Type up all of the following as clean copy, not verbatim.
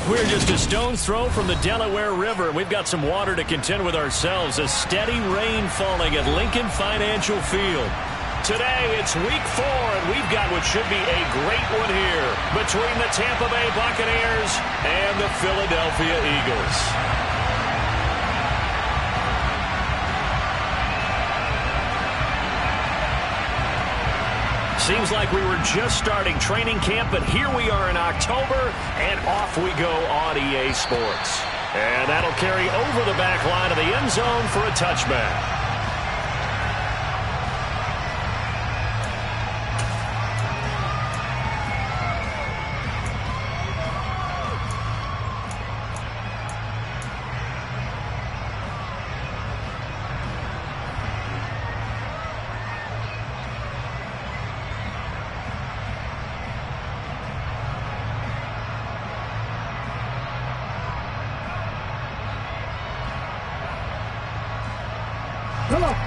We're just a stone's throw from the Delaware River. We've got some water to contend with ourselves. A steady rain falling at Lincoln Financial Field. Today, it's week 4, and we've got what should be a great one here between the Tampa Bay Buccaneers and the Philadelphia Eagles. Seems like we were just starting training camp, but here we are in October, and off we go on EA Sports. And that'll carry over the back line of the end zone for a touchback.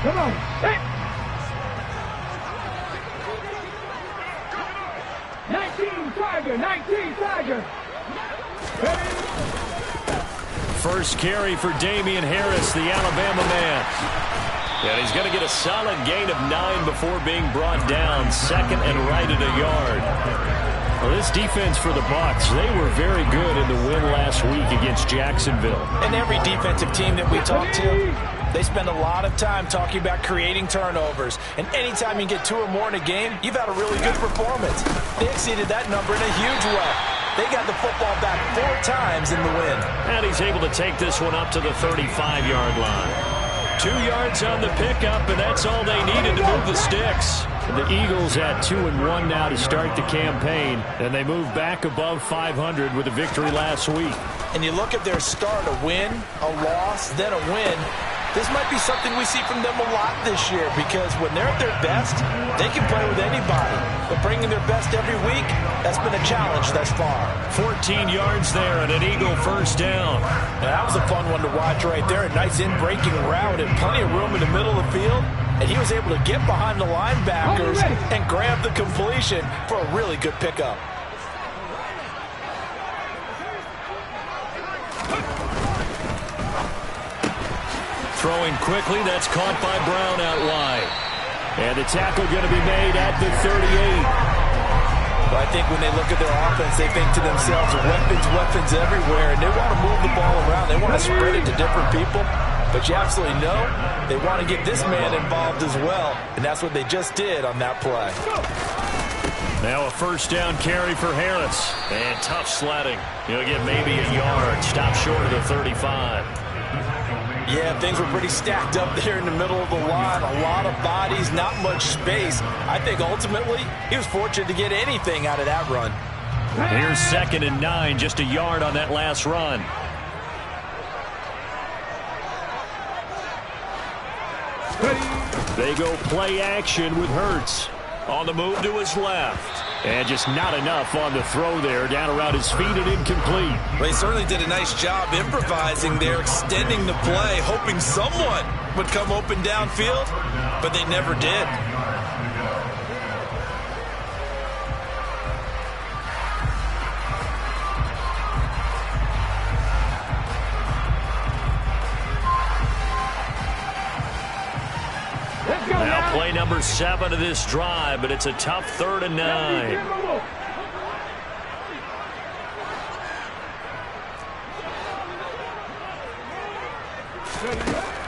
Come on. Hey. 19 Tiger. First carry for Damian Harris, the Alabama man. And he's going to get a solid gain of 9 before being brought down. Second and right at a yard. Well, this defense for the Bucs, they were very good in the win last week against Jacksonville. And every defensive team that we talk to, they spend a lot of time talking about creating turnovers. And anytime you get 2 or more in a game, you've had a really good performance. They exceeded that number in a huge way. They got the football back 4 times in the win. And he's able to take this one up to the 35-yard line. 2 yards on the pickup, and that's all they needed to move the sticks. The Eagles at 2-1 now to start the campaign, and they move back above 500 with a victory last week. And you look at their start, a win, a loss, then a win. This might be something we see from them a lot this year, because when they're at their best, they can play with anybody. But bringing their best every week, that's been a challenge thus far. 14 yards there and an Eagle first down. Now, that was a fun one to watch right there. A nice in-breaking route and plenty of room in the middle of the field. And he was able to get behind the linebackers and grab the completion for a really good pickup. Throwing quickly, that's caught by Brown out wide. And the tackle going to be made at the 38. But I think when they look at their offense, they think to themselves, weapons everywhere, and they want to move the ball around. They want to spread it to different people. But you absolutely know they want to get this man involved as well, and that's what they just did on that play. Now a first down carry for Harris. And tough sledding. He'll get maybe a yard. Stop short of the 35. Yeah, things were pretty stacked up there in the middle of the line. A lot of bodies, not much space. I think ultimately he was fortunate to get anything out of that run. Here's 2nd and 9, just a yard on that last run. They go play action with Hurts. On the move to his left. And just not enough on the throw there. Down around his feet and incomplete. Well, he certainly did a nice job improvising there, extending the play, hoping someone would come open downfield, but they never did. Now play number 7 of this drive, but it's a tough 3rd and 9.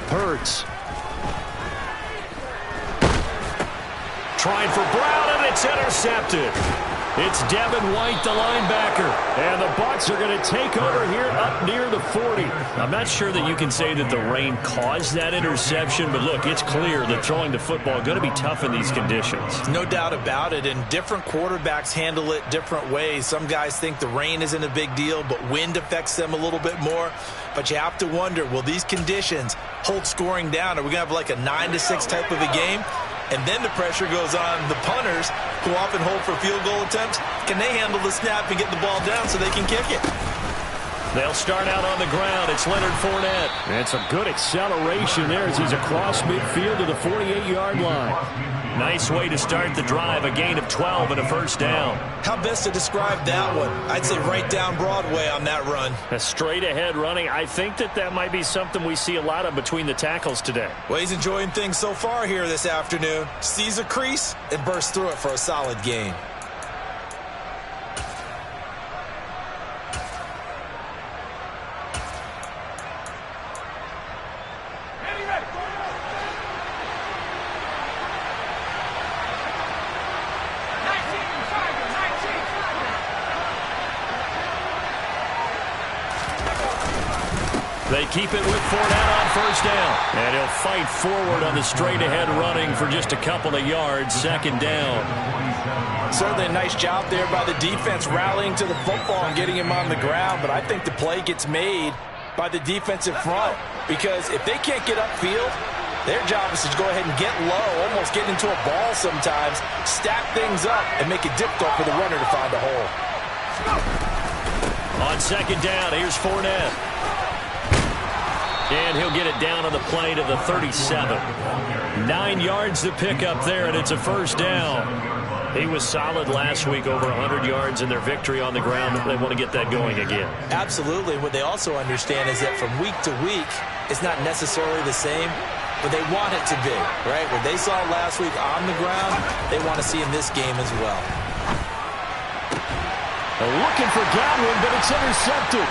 Hurts. Trying for Brown, and it's intercepted. It's Devin White, the linebacker. And the Bucs are going to take over here up near the 40. I'm not sure that you can say that the rain caused that interception, but look, it's clear that throwing the football is going to be tough in these conditions. No doubt about it, and different quarterbacks handle it different ways. Some guys think the rain isn't a big deal, but wind affects them a little bit more. But you have to wonder, will these conditions hold scoring down? Are we going to have like a 9-6 type of a game? And then the pressure goes on the punters, who often hold for field goal attempts. Can they handle the snap and get the ball down so they can kick it? They'll start out on the ground. It's Leonard Fournette. And some good acceleration there as he's across midfield to the 48-yard line. Nice way to start the drive, a gain of 12 and a first down. How best to describe that one? I'd say right down Broadway on that run. A straight-ahead running. I think that might be something we see a lot of between the tackles today. Well, he's enjoying things so far here this afternoon. Sees a crease and bursts through it for a solid gain. They keep it with Fournette on first down. And he'll fight forward on the straight-ahead running for just a couple of yards. Second down. Certainly a nice job there by the defense rallying to the football and getting him on the ground. But I think the play gets made by the defensive front. Because if they can't get upfield, their job is to go ahead and get low, almost get into a ball sometimes, stack things up, and make it difficult for the runner to find a hole. On second down, here's Fournette. And he'll get it down on the play to the 37. 9 yards to pick up there, and it's a first down. He was solid last week, over 100 yards in their victory on the ground. They want to get that going again. Absolutely. What they also understand is that from week to week, it's not necessarily the same, but they want it to be, right? What they saw last week on the ground, they want to see in this game as well. Looking for Godwin, but it's intercepted.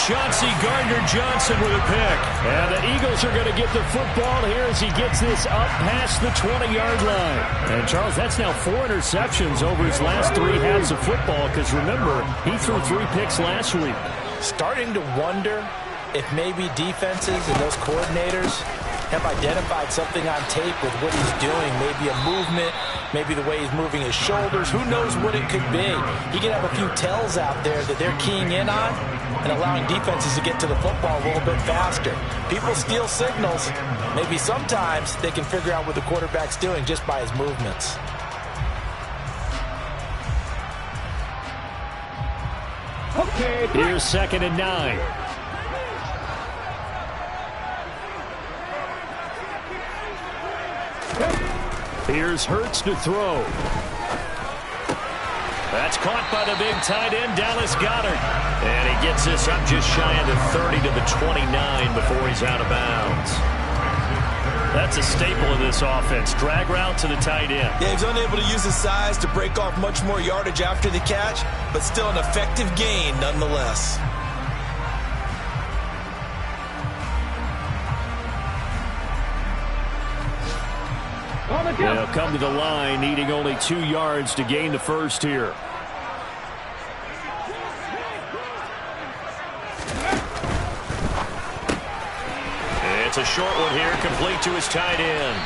Chauncey Gardner-Johnson with a pick. And the Eagles are going to get the football here as he gets this up past the 20-yard line. And, Charles, that's now 4 interceptions over his last 3 halves of football because, remember, he threw 3 picks last week. Starting to wonder if maybe defenses and those coordinators have identified something on tape with what he's doing. Maybe a movement, maybe the way he's moving his shoulders. Who knows what it could be? He could have a few tells out there that they're keying in on and allowing defenses to get to the football a little bit faster. People steal signals. Maybe sometimes they can figure out what the quarterback's doing just by his movements. Okay. Here's 2nd and 9. Here's Hurts to throw. That's caught by the big tight end, Dallas Goedert. And he gets this up just shy of the 30 to the 29 before he's out of bounds. That's a staple of this offense. Drag route to the tight end. Yeah, he's unable to use his size to break off much more yardage after the catch, but still an effective gain nonetheless. They'll come to the line, needing only 2 yards to gain the first here. It's a short one here, complete to his tight end.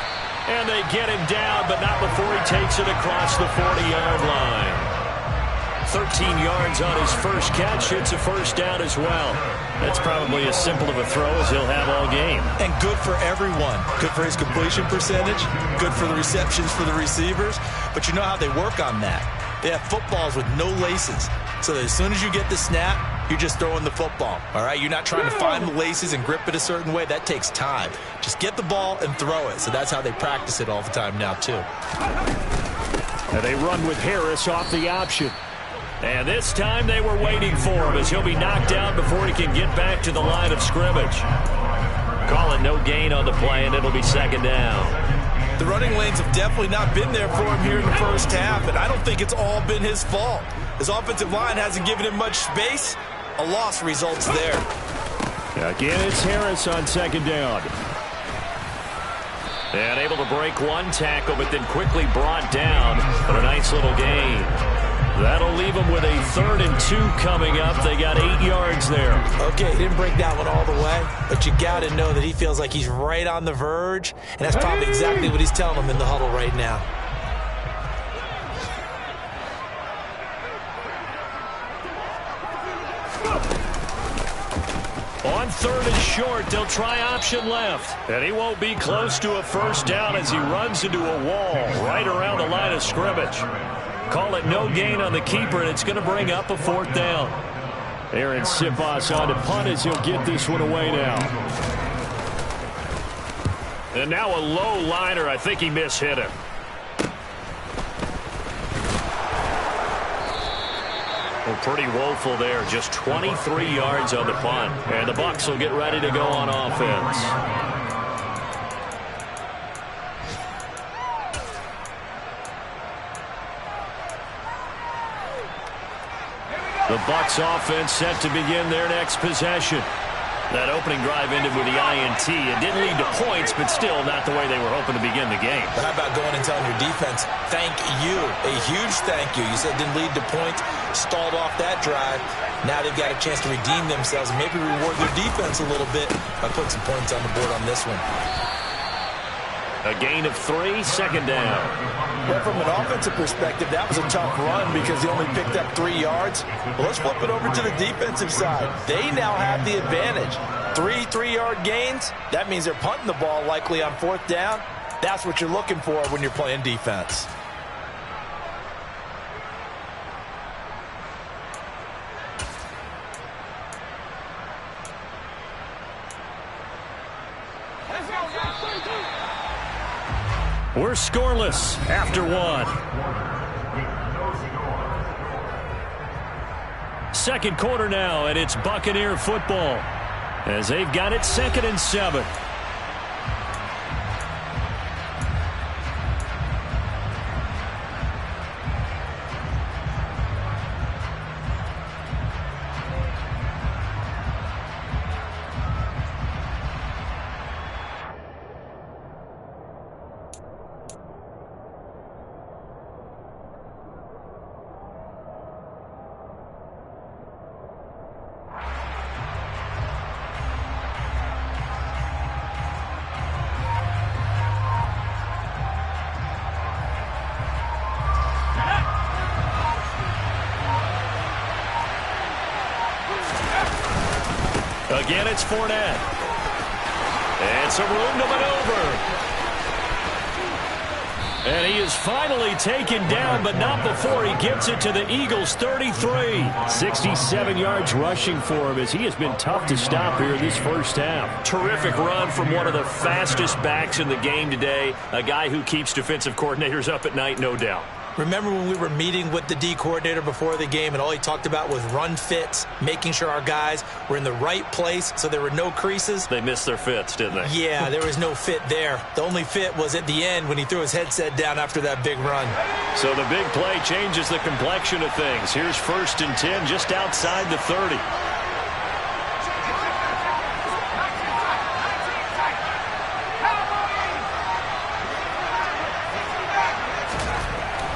And they get him down, but not before he takes it across the 40-yard line. 13 yards on his first catch. It's a first down as well. That's probably as simple of a throw as he'll have all game. And good for everyone. Good for his completion percentage. Good for the receptions for the receivers. But you know how they work on that. They have footballs with no laces. So that as soon as you get the snap, you're just throwing the football. All right? You're not trying to find the laces and grip it a certain way. That takes time. Just get the ball and throw it. So that's how they practice it all the time now, too. And they run with Harris off the option. And this time they were waiting for him as he'll be knocked down before he can get back to the line of scrimmage. Calling no gain on the play, and it'll be second down. The running lanes have definitely not been there for him here in the first half, and I don't think it's all been his fault. His offensive line hasn't given him much space. A loss results there. Again, it's Harris on second down. And able to break one tackle, but then quickly brought down for a nice little gain. That'll leave them with a 3rd and 2 coming up. They got 8 yards there. Okay, he didn't break that one all the way, but you got to know that he feels like he's right on the verge, and that's probably exactly what he's telling them in the huddle right now. On 3rd and short, they'll try option left. And he won't be close to a first down as he runs into a wall right around the line of scrimmage. Call it no gain on the keeper, and it's going to bring up a 4th down. Aaron Sipos on to punt as he'll get this one away now. And now a low liner. I think he mishit him. Well, pretty woeful there. Just 23 yards on the punt. And the Bucs will get ready to go on offense. The Bucs offense set to begin their next possession. That opening drive ended with the INT. It didn't lead to points, but still not the way they were hoping to begin the game. But how about going and telling your defense, thank you, a huge thank you. You said it didn't lead to points, stalled off that drive. Now they've got a chance to redeem themselves and maybe reward their defense a little bit by putting some points on the board on this one. A gain of 3, second down. Well, from an offensive perspective, that was a tough run because they only picked up 3 yards. Well, let's flip it over to the defensive side. They now have the advantage. 3 3-yard gains, that means they're punting the ball likely on 4th down. That's what you're looking for when you're playing defense. We're scoreless after 1. Second quarter now, and it's Buccaneer football as they've got it 2nd and 7. Again, it's Fournette. And some room to maneuver. And he is finally taken down, but not before he gets it to the Eagles' 33. 67 yards rushing for him as he has been tough to stop here in this first half. Terrific run from one of the fastest backs in the game today. A guy who keeps defensive coordinators up at night, no doubt. Remember when we were meeting with the D coordinator before the game and all he talked about was run fits, making sure our guys were in the right place so there were no creases? They missed their fits, didn't they? Yeah, there was no fit there. The only fit was at the end when he threw his headset down after that big run. So the big play changes the complexion of things. Here's 1st and 10 just outside the 30.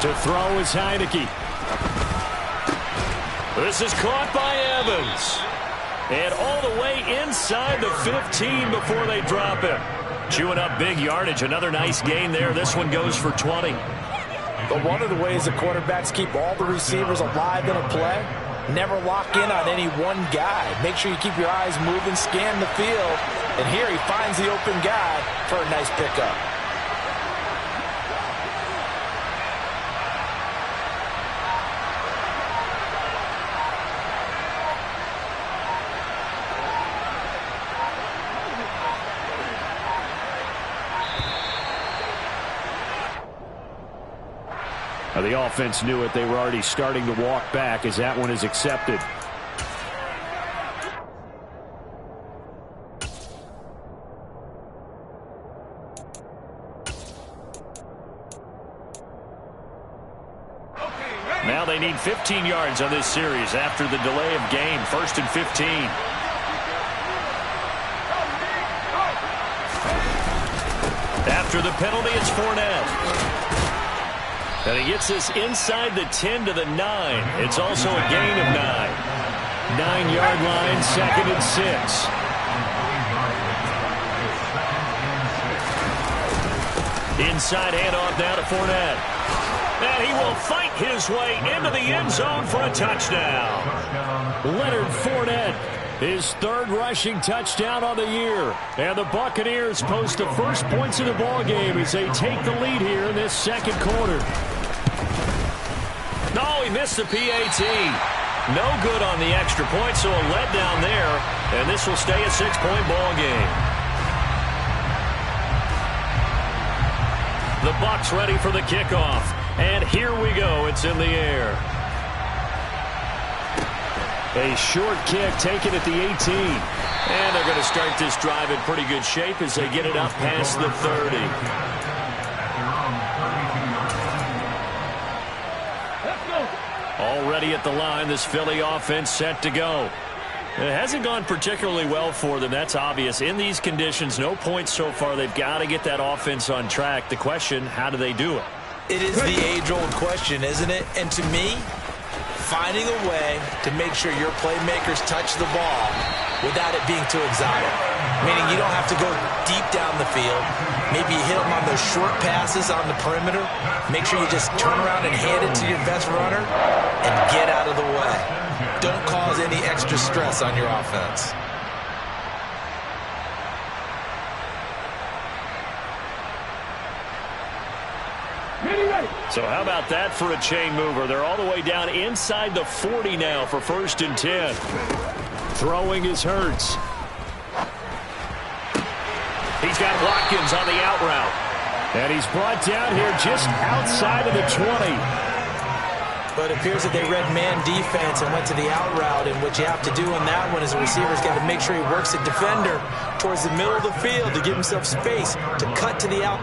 To throw is Heineke. This is caught by Evans. And all the way inside the 15 before they drop him. Chewing up big yardage. Another nice gain there. This one goes for 20. But one of the ways the quarterbacks keep all the receivers alive in a play, never lock in on any one guy. Make sure you keep your eyes moving, scan the field. And here he finds the open guy for a nice pickup. The offense knew it. They were already starting to walk back as that one is accepted. Now they need 15 yards on this series after the delay of game. 1st and 15. After the penalty, it's Fournette. And he gets this inside the 10 to the 9. It's also a gain of 9. 9-yard line, 2nd and 6. Inside handoff now to Fournette. And he will fight his way into the end zone for a touchdown. Leonard Fournette, his 3rd rushing touchdown on the year. And the Buccaneers post the first points of the ballgame as they take the lead here in this 2nd quarter. No, he missed the PAT. No good on the extra point, so a letdown there. And this will stay a 6-point ball game. The Bucs ready for the kickoff. And here we go. It's in the air. A short kick taken at the 18. And they're going to start this drive in pretty good shape as they get it up past the 30. Already at the line, this Philly offense set to go. It hasn't gone particularly well for them. That's obvious. In these conditions, no points so far. They've got to get that offense on track. The question, how do they do it? It is the age-old question, isn't it? And to me, finding a way to make sure your playmakers touch the ball without it being too exotic. Meaning you don't have to go deep down the field. Maybe you hit them on those short passes on the perimeter. Make sure you just turn around and hand it to your best runner and get out of the way. Don't cause any extra stress on your offense. So how about that for a chain mover? They're all the way down inside the 40 now for 1st and 10. Throwing is Hurts. He's got Watkins on the out route. And he's brought down here just outside of the 20. But it appears that they read man defense and went to the out route. And what you have to do on that one is the receiver's got to make sure he works the defender towards the middle of the field to give himself space to cut to the out.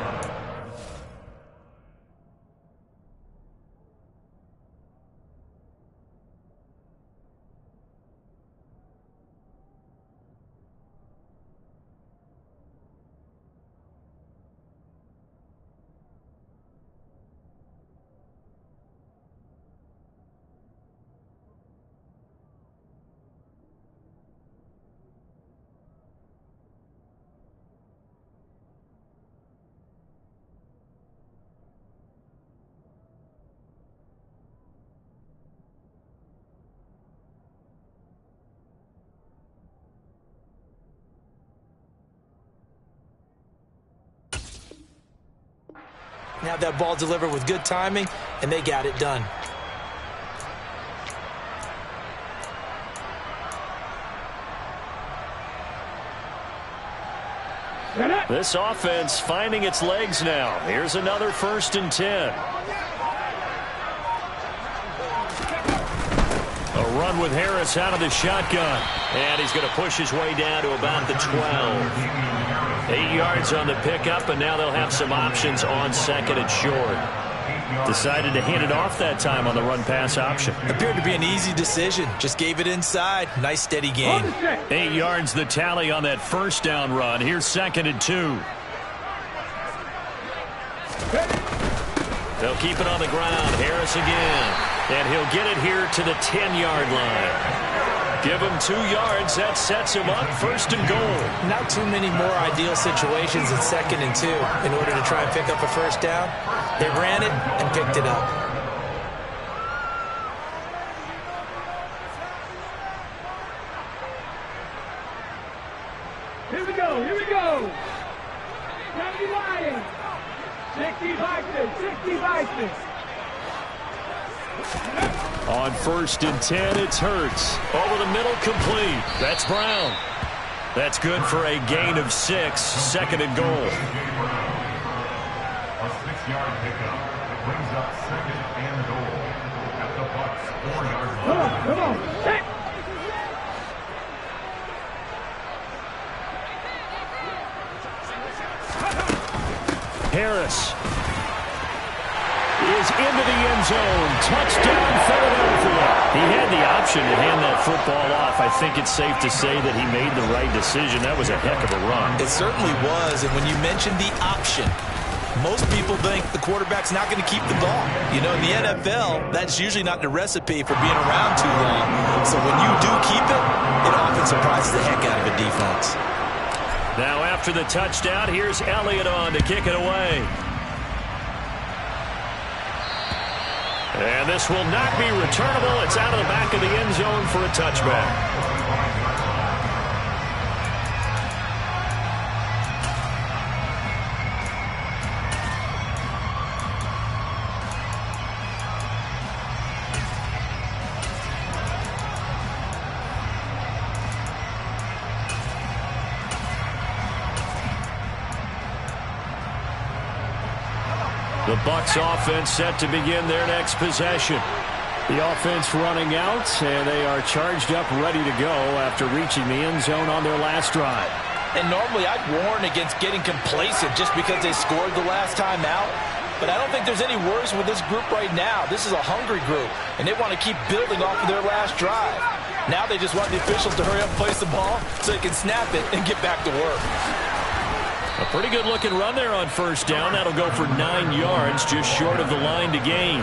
Now that ball delivered with good timing, and they got it done. This offense finding its legs now. Here's another 1st and 10. A run with Harris out of the shotgun. And he's going to push his way down to about the 12. 8 yards on the pickup, and now they'll have some options on 2nd and short. Decided to hand it off that time on the run-pass option. Appeared to be an easy decision. Just gave it inside. Nice, steady gain. 8 yards the tally on that 1st down run. Here's 2nd and 2. They'll keep it on the ground. Harris again. And he'll get it here to the 10-yard line. Give him 2 yards. That sets him up 1st and goal. Not too many more ideal situations in 2nd and 2 in order to try and pick up a 1st down. They ran it and picked it up. Here we go, here we go. 70 Lions. 60 Vikings, 60 Vikings. On 1st and 10, it's Hurts. Over the middle, complete. That's Brown. That's good for a gain of 6. 2nd and goal. A 6-yard pickup brings up 2nd and goal at the Bucs 4-yard line. Come on. Hey. Harris is into the end zone. Touchdown, Philadelphia. He had the option to hand that football off. I think it's safe to say that he made the right decision. That was a heck of a run. It certainly was, and when you mentioned the option, most people think the quarterback's not going to keep the ball. You know, in the NFL, that's usually not the recipe for being around too long. So when you do keep it, it often surprises the heck out of a defense. Now after the touchdown, here's Elliott on to kick it away. And this will not be returnable. It's out of the back of the end zone for a touchback. The Bucs offense set to begin their next possession. The offense running out, and they are charged up, ready to go after reaching the end zone on their last drive. And normally I'd warn against getting complacent just because they scored the last time out. But I don't think there's any worries with this group right now. This is a hungry group, and they want to keep building off of their last drive. Now they just want the officials to hurry up and place the ball so they can snap it and get back to work. A pretty good-looking run there on first down. That'll go for 9 yards, just short of the line to gain.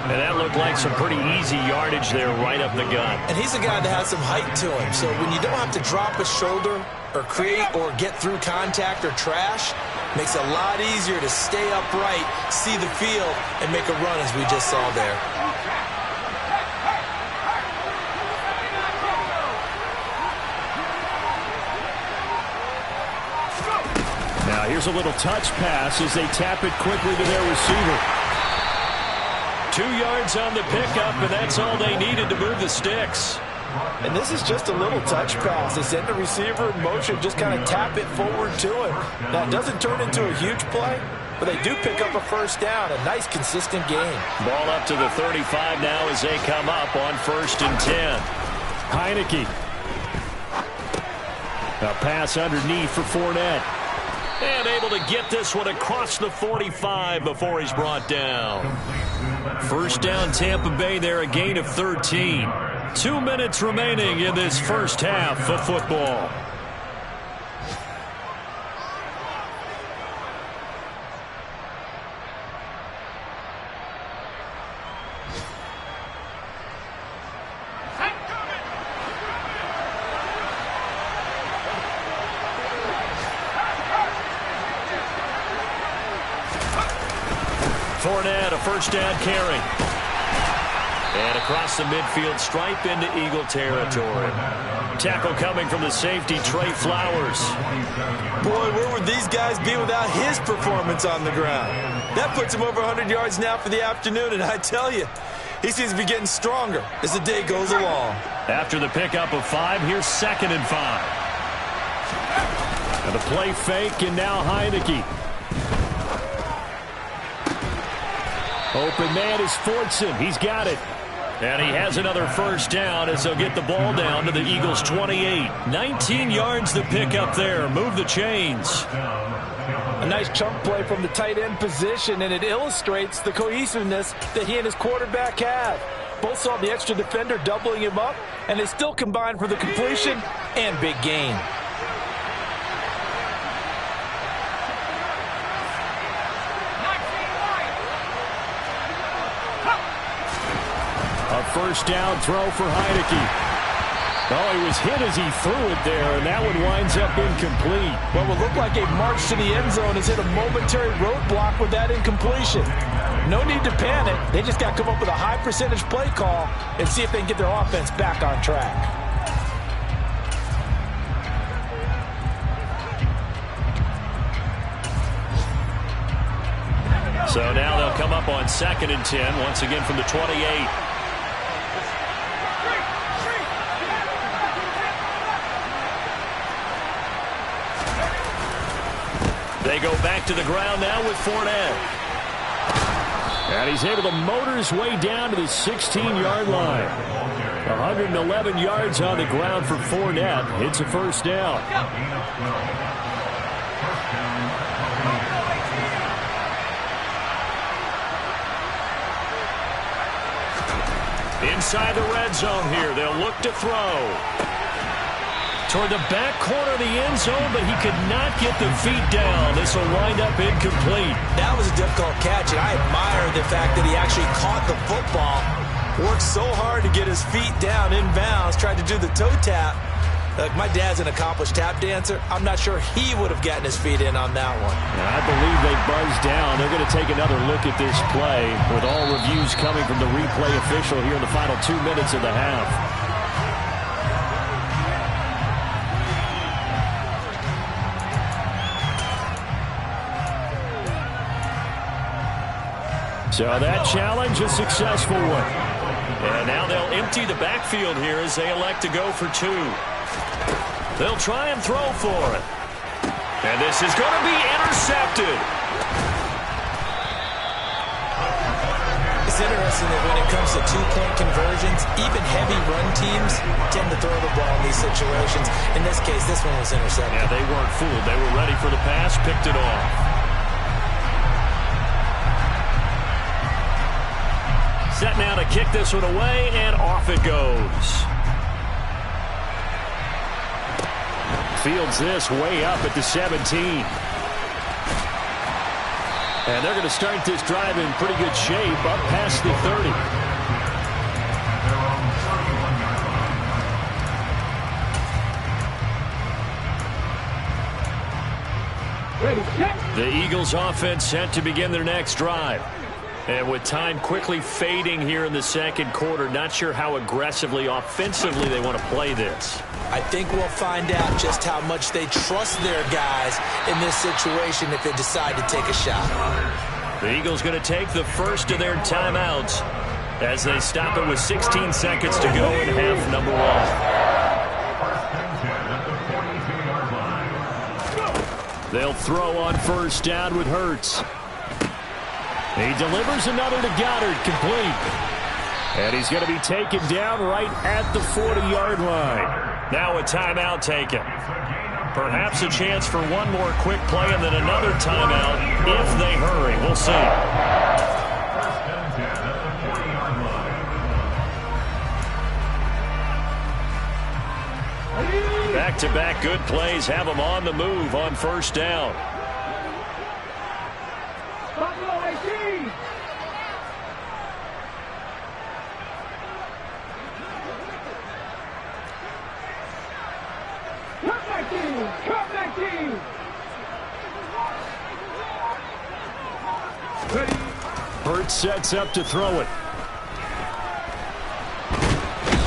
And that looked like some pretty easy yardage there right up the gut. And he's a guy that has some height to him, so when you don't have to drop a shoulder or create or get through contact or trash, makes it a lot easier to stay upright, see the field, and make a run as we just saw there. Now here's a little touch pass as they tap it quickly to their receiver. 2 yards on the pickup, and that's all they needed to move the sticks. And this is just a little touch pass. They send the receiver in motion, just kind of tap it forward to him. Now, it doesn't turn into a huge play, but they do pick up a first down. A nice, consistent gain. Ball up to the 35 now as they come up on 1st and 10. Heineke. A pass underneath for Fournette. And able to get this one across the 45 before he's brought down. First down, Tampa Bay there, a gain of 13. 2 minutes remaining in this first half of football. Fournette, a first down carry. And across the midfield stripe into Eagle territory. Tackle coming from the safety, Trey Flowers. Boy, where would these guys be without his performance on the ground? That puts him over 100 yards now for the afternoon, and I tell you, he seems to be getting stronger as the day goes along. After the pickup of 5, here's 2nd and 5. And the play fake, and now Heineke. Open man is Fortson. He's got it. And he has another first down as they'll get the ball down to the Eagles' 28. 19 yards to pick up there. Move the chains. A nice chunk play from the tight end position, and it illustrates the cohesiveness that he and his quarterback have. Both saw the extra defender doubling him up, and they still combined for the completion and big gain. A first down throw for Heineke. Oh, he was hit as he threw it there, and that one winds up incomplete. What will look like a march to the end zone has hit a momentary roadblock with that incompletion. No need to panic. They just got to come up with a high percentage play call and see if they can get their offense back on track. So now they'll come up on 2nd and 10, once again from the 28. They go back to the ground now with Fournette. And he's able to motor his way down to the 16-yard line. 111 yards on the ground for Fournette. It's a first down. Inside the red zone here. They'll look to throw. Toward the back corner of the end zone, but he could not get the feet down. This will wind up incomplete. That was a difficult catch, and I admire the fact that he actually caught the football. Worked so hard to get his feet down inbounds, tried to do the toe tap. Look, my dad's an accomplished tap dancer. I'm not sure he would have gotten his feet in on that one. I believe they buzzed down. They're going to take another look at this play with all reviews coming from the replay official here in the final 2 minutes of the half. So that challenge, a successful one. And now they'll empty the backfield here as they elect to go for 2. They'll try and throw for it. And this is going to be intercepted. It It's interesting that when it comes to two-point conversions, even heavy run teams tend to throw the ball in these situations. In this case, this one was intercepted. Yeah, they weren't fooled. They were ready for the pass, picked it off. Set now to kick this one away, and off it goes. Fields this way up at the 17. And they're going to start this drive in pretty good shape, up past the 30. Ready, check. The Eagles offense set to begin their next drive. And with time quickly fading here in the second quarter, not sure how aggressively, offensively they want to play this. I think we'll find out just how much they trust their guys in this situation if they decide to take a shot. The Eagles going to take the first of their timeouts as they stop it with 16 seconds to go in half number one. They'll throw on first down with Hurts. He delivers another to Goddard, complete. And he's going to be taken down right at the 40-yard line. Now a timeout taken. Perhaps a chance for one more quick play and then another timeout if they hurry. We'll see. Back-to-back good plays have them on the move on first down. Buffalo 18. Cut back team. Ready. Hurts sets up to throw it.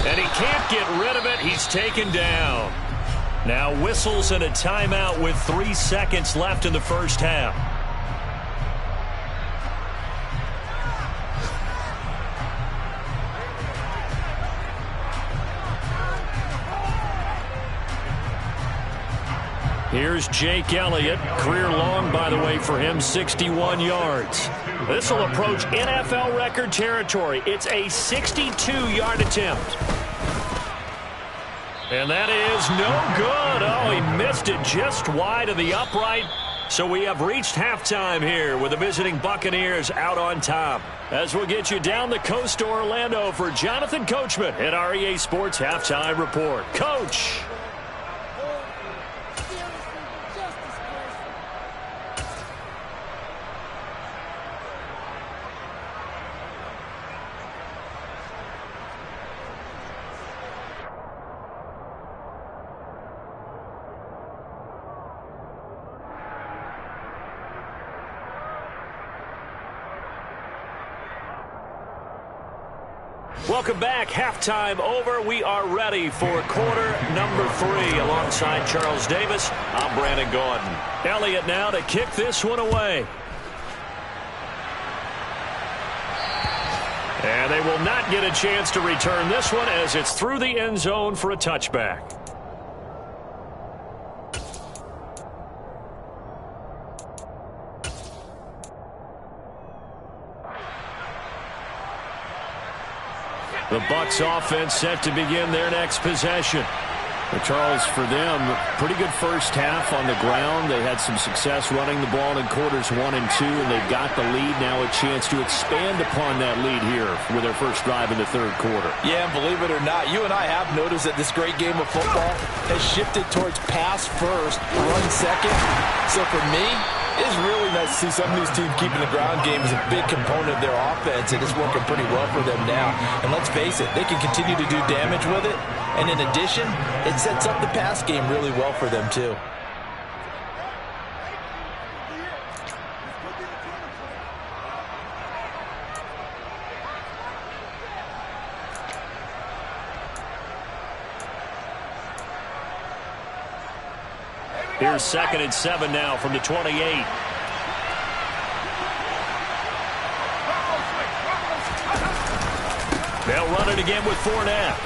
And he can't get rid of it. He's taken down. Now whistles and a timeout with 3 seconds left in the first half. Here's Jake Elliott. Career long, by the way, for him, 61 yards. This will approach NFL record territory. It's a 62-yard attempt. And that is no good. Oh, he missed it just wide of the upright. So we have reached halftime here with the visiting Buccaneers out on top. As we'll get you down the coast to Orlando for Jonathan Coachman at our EA Sports Halftime Report. Coach. Welcome back. Halftime over. We are ready for quarter number 3. Alongside Charles Davis, I'm Brandon Gordon. Elliott now to kick this one away. And they will not get a chance to return this one as it's through the end zone for a touchback. The Bucs offense set to begin their next possession. But Charles, for them, pretty good first half on the ground. They had some success running the ball in quarters 1 and 2, and they've got the lead. Now a chance to expand upon that lead here with their first drive in the third quarter. Yeah, and believe it or not, you and I have noticed that this great game of football has shifted towards pass first, run second. So for me, it's really nice to see some of these teams keeping the ground game as a big component of their offense, and it's working pretty well for them now. And let's face it, they can continue to do damage with it. And in addition, it sets up the pass game really well for them, too. Here's 2nd and 7 now from the 28. They'll run it again with Fournette.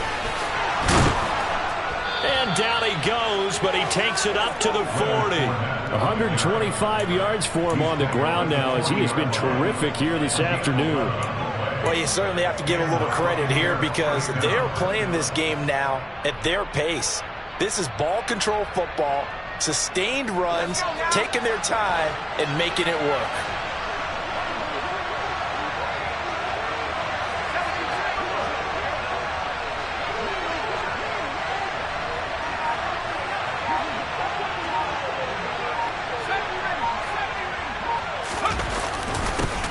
And down he goes, but he takes it up to the 40. 125 yards for him on the ground now as he has been terrific here this afternoon. Well, you certainly have to give a little credit here because they're playing this game now at their pace. This is ball control football, sustained runs, taking their time, and making it work.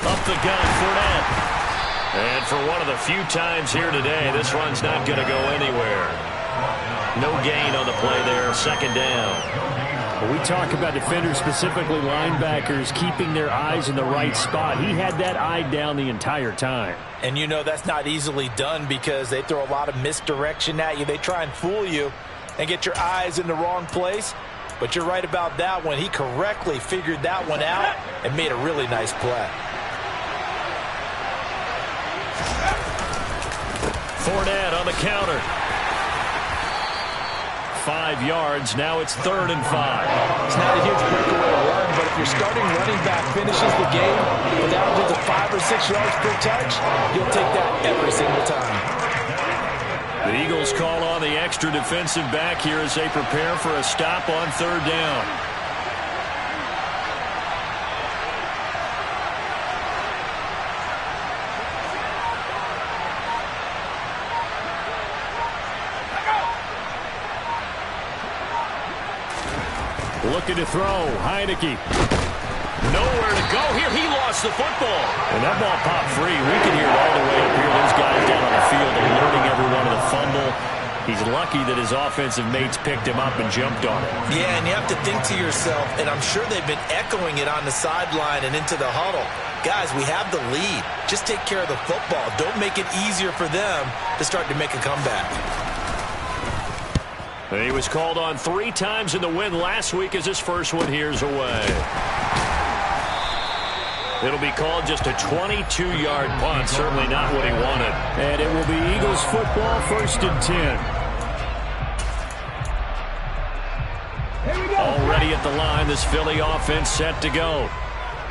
Up the gun, Fournette. And for one of the few times here today, this run's not going to go anywhere. No gain on the play there, second down. Well, we talk about defenders, specifically linebackers, keeping their eyes in the right spot. He had that eye down the entire time. And you know that's not easily done because they throw a lot of misdirection at you. They try and fool you and get your eyes in the wrong place. But you're right about that one. He correctly figured that one out and made a really nice play. Fournette on the counter. 5 yards. Now it's 3rd and 5. It's not a huge breakaway run, but if your starting running back finishes the game with averages of 5 or 6 yards per touch, you'll take that every single time. The Eagles call on the extra defensive back here as they prepare for a stop on 3rd down. Looking to throw. Heineke. Nowhere to go here. He lost the football. And that ball popped free. We can hear it all the way up here. Those guys down on the field alerting everyone of the fumble. He's lucky that his offensive mates picked him up and jumped on it. Yeah, and you have to think to yourself, and I'm sure they've been echoing it on the sideline and into the huddle. Guys, we have the lead. Just take care of the football. Don't make it easier for them to start to make a comeback. He was called on 3 times in the win last week as his first one here's away. It'll be called just a 22-yard punt. Certainly not what he wanted. And it will be Eagles football, 1st and 10. Already at the line, this Philly offense set to go.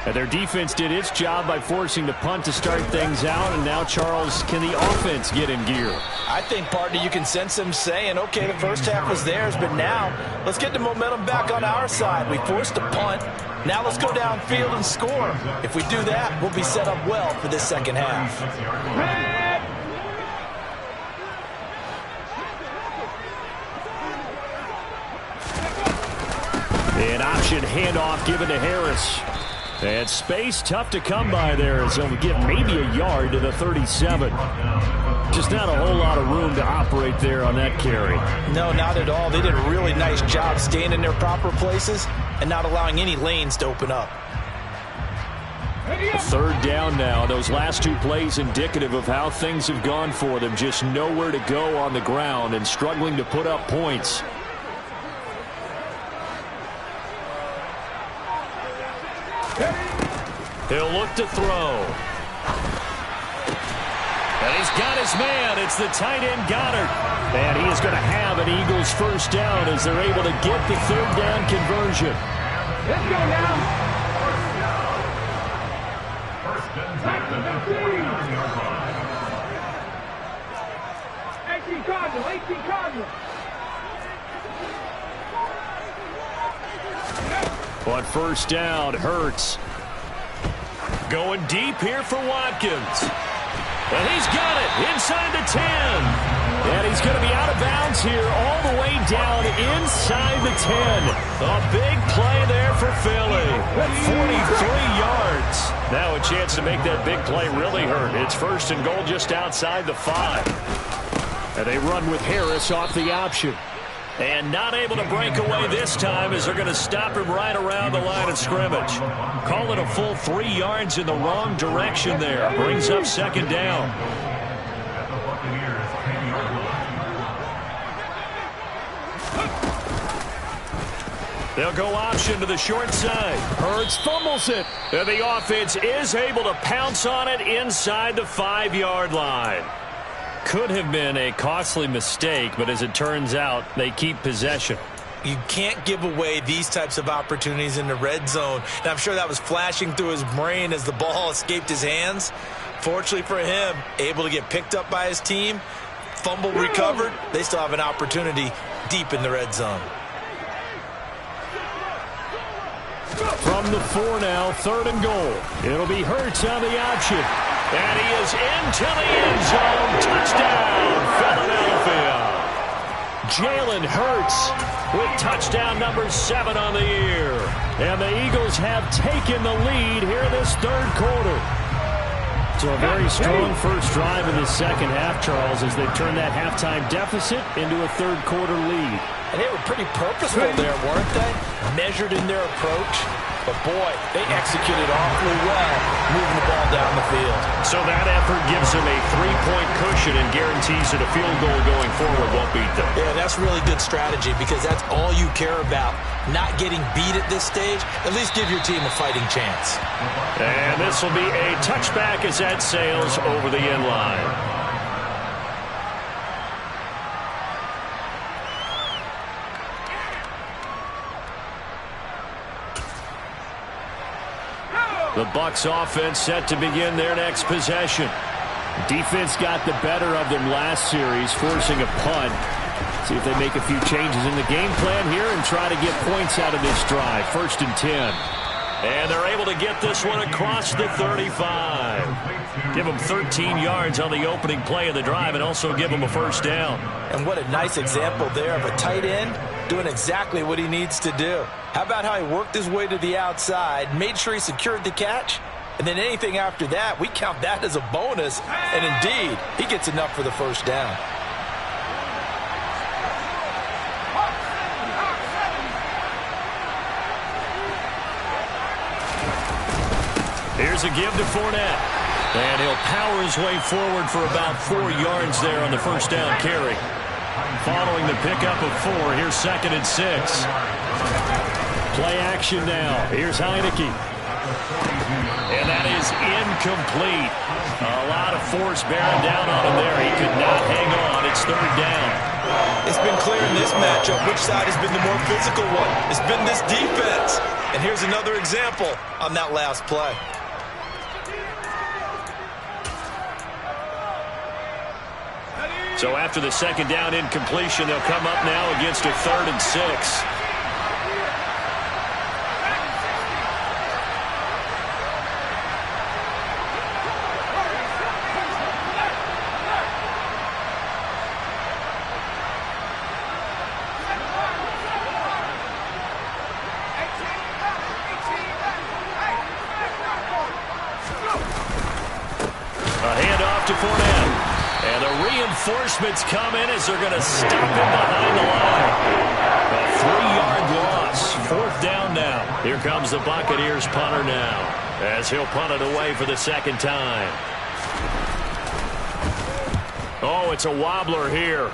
And their defense did its job by forcing the punt to start things out. And now, Charles, can the offense get in gear? I think, partner, you can sense them saying, okay, the first half was theirs, but now let's get the momentum back on our side. We forced a punt. Now let's go downfield and score. If we do that, we'll be set up well for this second half. An option handoff given to Harris. And space tough to come by there as they'll give maybe a yard to the 37. Just not a whole lot of room to operate there on that carry. No, not at all. They did a really nice job staying in their proper places and not allowing any lanes to open up. 3rd down now. Those last 2 plays indicative of how things have gone for them. Just nowhere to go on the ground and struggling to put up points. He'll look to throw. And he's got his man. It's the tight end Goddard. And he is going to have an Eagles first down as they're able to get the 3rd down conversion. Let's go now. Back to the 18 Cardinal, 18 Cardinal. On 1st down, Hurts. Going deep here for Watkins. And he's got it inside the 10. And he's going to be out of bounds here all the way down inside the 10. A big play there for Philly. 43 yards. Now a chance to make that big play really hurt. It's 1st and goal just outside the 5. And they run with Harris off the option. And not able to break away this time as they're going to stop him right around the line of scrimmage. Call it a full 3 yards in the wrong direction there. Brings up 2nd down. They'll go option to the short side. Hurts fumbles it. And the offense is able to pounce on it inside the 5-yard line. Could have been a costly mistake, but as it turns out, they keep possession. You can't give away these types of opportunities in the red zone. And I'm sure that was flashing through his brain as the ball escaped his hands. Fortunately for him, able to get picked up by his team, fumble recovered. They still have an opportunity deep in the red zone. From the 4 now, 3rd and goal. It'll be Hurts on the option. And he is into the end zone. Touchdown, Philadelphia. Jalen Hurts with touchdown number 7 on the year. And the Eagles have taken the lead here in this 3rd quarter. So a very strong first drive in the second half, Charles, as they turn that halftime deficit into a 3rd quarter lead. And they were pretty purposeful there, weren't they? Measured in their approach. But, boy, they executed awfully well moving the ball down the field. So that effort gives them a 3-point cushion and guarantees that a field goal going forward won't beat them. Yeah, that's really good strategy because that's all you care about. Not getting beat at this stage. At least give your team a fighting chance. And this will be a touchback as that sails over the end line. The Bucs offense set to begin their next possession. Defense got the better of them last series, forcing a punt. See if they make a few changes in the game plan here and try to get points out of this drive. 1st and 10. And they're able to get this one across the 35. Give them 13 yards on the opening play of the drive and also give them a first down. And what a nice example there of a tight end doing exactly what he needs to do. How about how he worked his way to the outside, made sure he secured the catch, and then anything after that, we count that as a bonus. And indeed, he gets enough for the first down. Here's a give to Fournette. And he'll power his way forward for about 4 yards there on the first down carry. Following the pickup of 4, here's 2nd and 6. Play action now. Here's Heineke. And that is incomplete. A lot of force bearing down on him there. He could not hang on. It's 3rd down. It's been clear in this matchup which side has been the more physical one. It's been this defense. And here's another example on that last play. So after the 2nd down incompletion, they'll come up now against a 3rd and 6. A handoff to Fournette. And the reinforcements come in as they're going to stop him behind the line. A 3-yard loss. 4th down now. Here comes the Buccaneers punter now as he'll punt it away for the 2nd time. Oh, it's a wobbler here.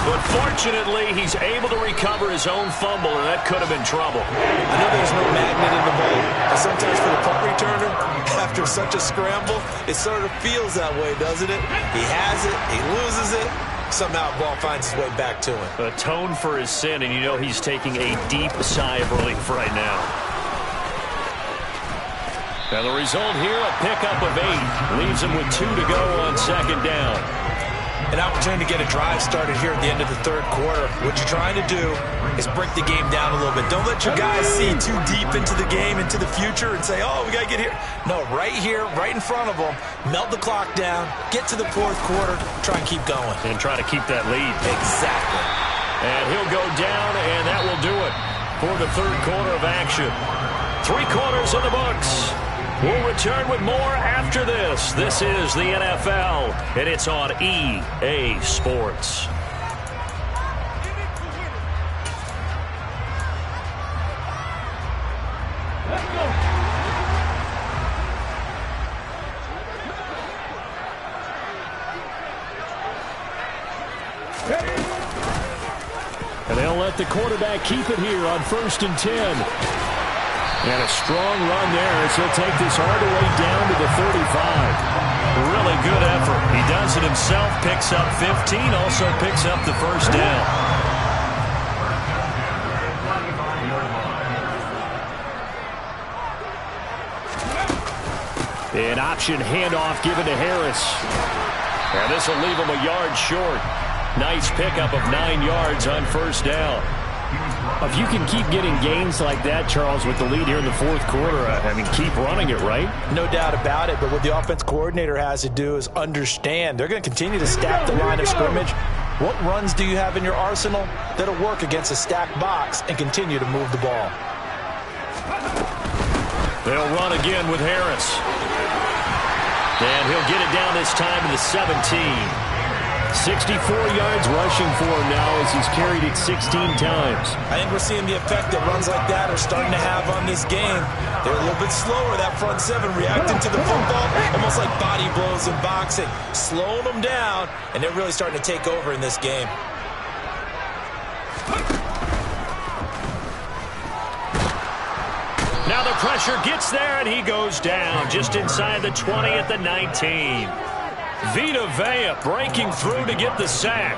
But fortunately, he's able to recover his own fumble, and that could have been trouble. I know there's no magnet in the ball, but sometimes for the punt returner, after such a scramble, it sort of feels that way, doesn't it? He has it, he loses it, somehow the ball finds its way back to him. Atone for his sin, and you know he's taking a deep sigh of relief right now. Now the result here, a pickup of 8. Leaves him with 2 to go on 2nd down. An opportunity to get a drive started here at the end of the 3rd quarter. What you're trying to do is break the game down a little bit. Don't let your guys see too deep into the game, into the future, and say, oh, we got to get here. No, right here, right in front of them, melt the clock down, get to the 4th quarter, try and keep going. And try to keep that lead. Exactly. And he'll go down, and that will do it for the 3rd quarter of action. 3 quarters in the books. We'll return with more after this. This is the NFL, and it's on EA Sports. Let's go. And they'll let the quarterback keep it here on 1st and 10. And a strong run there as he'll take this all the way down to the 35. Really good effort. He does it himself, picks up 15, also picks up the first down. An option handoff given to Harris. And this will leave him a yard short. Nice pickup of 9 yards on first down. If you can keep getting gains like that, Charles, with the lead here in the fourth quarter, I mean, keep running it, right? No doubt about it, but what the offense coordinator has to do is understand. They're going to continue to stack the line of scrimmage. What runs do you have in your arsenal that'll work against a stacked box and continue to move the ball? They'll run again with Harris. And he'll get it down this time to the 17. 64 yards rushing for him now as he's carried it 16 times. I think we're seeing the effect that runs like that are starting to have on this game. They're a little bit slower, that front seven, reacting to the football, almost like body blows in boxing, slowing them down, and they're really starting to take over in this game. Now the pressure gets there, and he goes down just inside the 20 at the 19. Vita Vea breaking through to get the sack.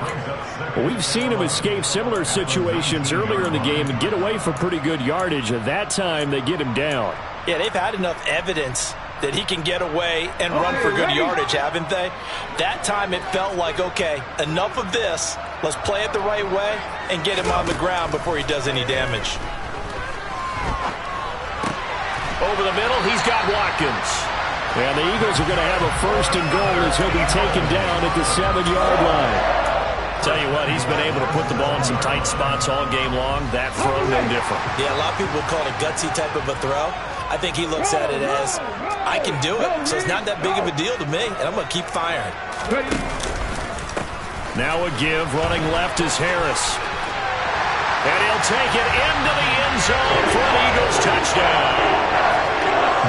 Well, we've seen him escape similar situations earlier in the game and get away for pretty good yardage. At that time, they get him down. Yeah, they've had enough evidence that he can get away and run for good yardage, haven't they? That time it felt like, okay, enough of this. Let's play it the right way and get him on the ground before he does any damage. Over the middle, he's got Watkins. And the Eagles are going to have a first and goal as he'll be taken down at the 7-yard line. Tell you what, he's been able to put the ball in some tight spots all game long. That throw, no different. Yeah, a lot of people call it a gutsy type of a throw. I think he looks at it as, I can do it, so it's not that big of a deal to me, and I'm going to keep firing. Now a give, running left is Harris. And he'll take it into the end zone for an Eagles touchdown.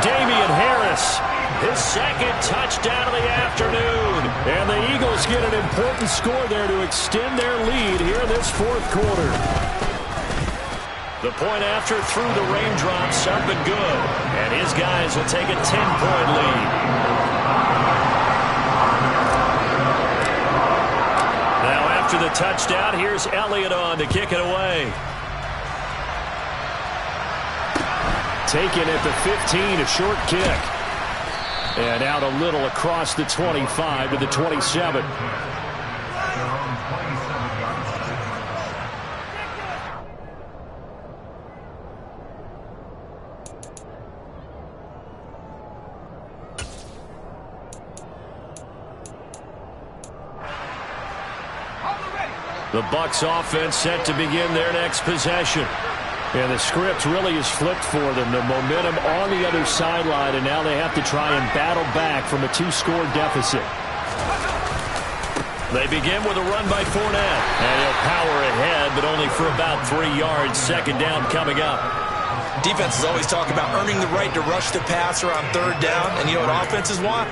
Damian Harris, his second touchdown of the afternoon. And the Eagles get an important score there to extend their lead here in this fourth quarter. The point after through the raindrops up and good. And his guys will take a 10-point lead. Now after the touchdown, here's Elliott on to kick it away. Taken at the 15, a short kick. And out a little across the 25 to the 27. The Bucs offense set to begin their next possession. And the script really is flipped for them. The momentum on the other sideline, and now they have to try and battle back from a 2-score deficit. They begin with a run by Fournette. And he'll power ahead, but only for about 3 yards. Second down coming up. Defenses always talk about earning the right to rush the passer on third down. And you know what offenses want?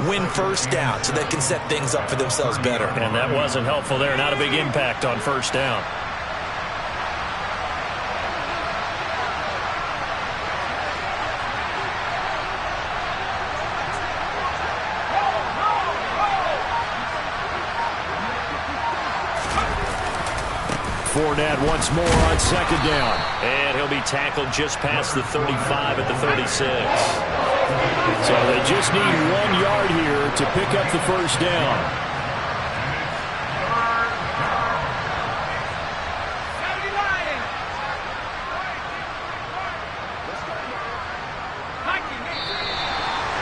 Win first down so they can set things up for themselves better. And that wasn't helpful there. Not a big impact on first down. Fournette once more on second down. And he'll be tackled just past the 35 at the 36. So they just need 1 yard here to pick up the first down.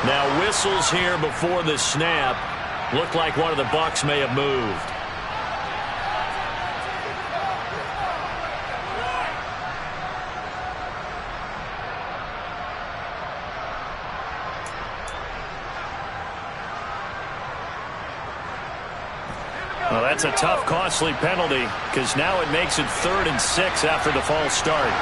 Now whistles here before the snap. Looked like one of the Bucs may have moved. Well, that's a tough, costly penalty because now it makes it 3rd and 6 after the false start.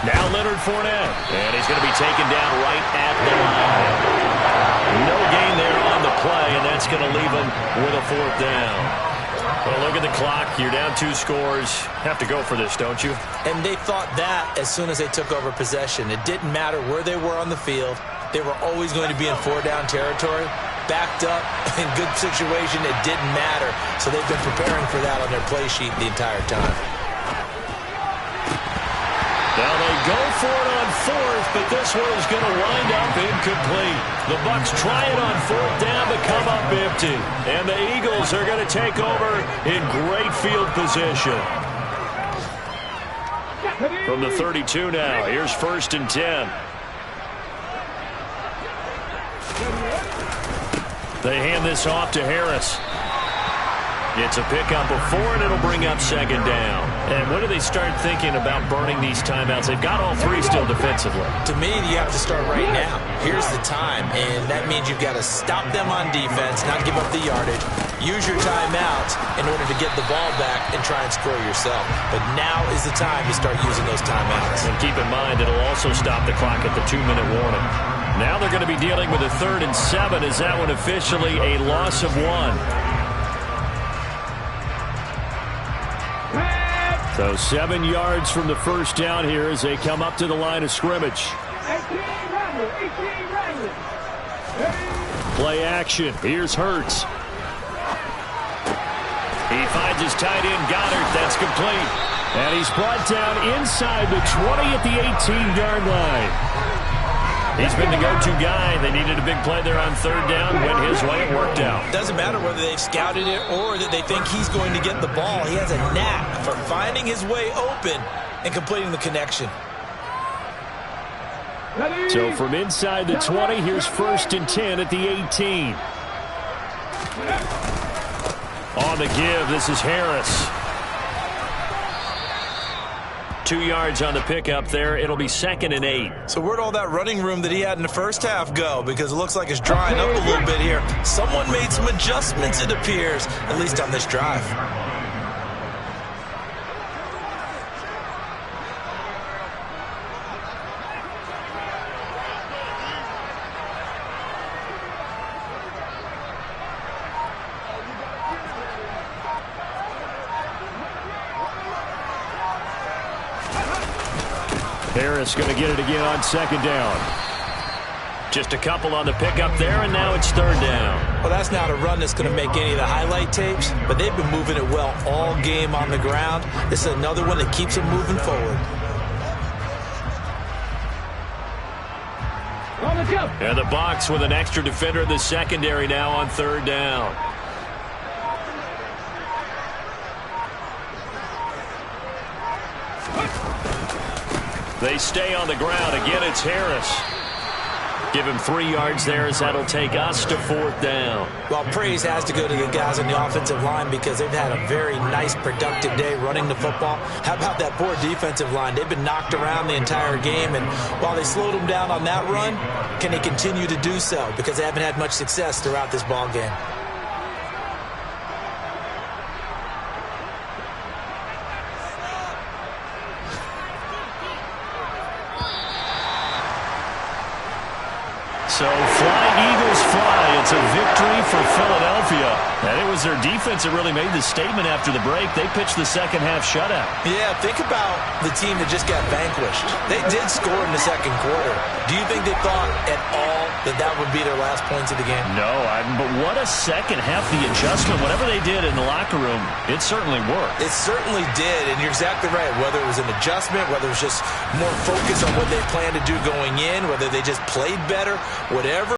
Now Leonard Fournette, and he's going to be taken down right at the line. No gain there on the play, and that's going to leave him with a 4th down. Well, look at the clock. You're down 2 scores. Have to go for this, don't you? And they thought that as soon as they took over possession. It didn't matter where they were on the field. They were always going to be in 4-down territory. Backed up, in good situation, it didn't matter. So they've been preparing for that on their play sheet the entire time. go for it on fourth, but this one is going to wind up incomplete. The Bucs try it on fourth down, but come up empty. And the Eagles are going to take over in great field position. From the 32 now, here's 1st and 10. They hand this off to Harris. It's a pickup of 4, and it'll bring up 2nd down. And when do they start thinking about burning these timeouts? They've got all 3 still defensively. To me, you have to start right now. Here's the time, and that means you've got to stop them on defense, not give up the yardage. Use your timeouts in order to get the ball back and try and score yourself. But now is the time to start using those timeouts. And keep in mind, it'll also stop the clock at the 2-minute warning. Now they're going to be dealing with a 3rd and 7. Is that one officially a loss of 1? So 7 yards from the first down here as they come up to the line of scrimmage. 18 Rattler. Play action. Here's Hurts. He finds his tight end, Goddard. That's complete. And he's brought down inside the 20 at the 18-yard line. He's been the go-to guy. They needed a big play there on 3rd down. Went his way. It worked out. Doesn't matter whether they've scouted it or that they think he's going to get the ball. He has a knack for finding his way open and completing the connection. So from inside the 20, here's 1st and 10 at the 18. On the give, this is Harris. 2 yards on the pickup there. It'll be 2nd and 8. So where'd all that running room that he had in the first half go? Because it looks like it's drying up a little bit here. Someone made some adjustments, it appears, at least on this drive. Harris going to get it again on 2nd down. Just a couple on the pickup there, and now it's 3rd down. Well, that's not a run that's going to make any of the highlight tapes, but they've been moving it well all game on the ground. This is another one that keeps them moving forward. And the Bucs with an extra defender in the secondary now on 3rd down. They stay on the ground. Again, it's Harris. Give him 3 yards there as that'll take us to 4th down. Well, praise has to go to the guys on the offensive line because they've had a very nice, productive day running the football. How about that poor defensive line? They've been knocked around the entire game, and while they slowed them down on that run, can they continue to do so? Because they haven't had much success throughout this ball game. So flying Eagles fly. It's a victory for Philadelphia. And it was their defense that really made the statement after the break. They pitched the second half shutout. Yeah, think about the team that just got vanquished. They did score in the second quarter. Do you think they thought at all that that would be their last points of the game? No, but what a second half. The adjustment, whatever they did in the locker room, it certainly worked. It certainly did, and you're exactly right. Whether it was an adjustment, whether it was just more focus on what they planned to do going in, whether they just played better, whatever.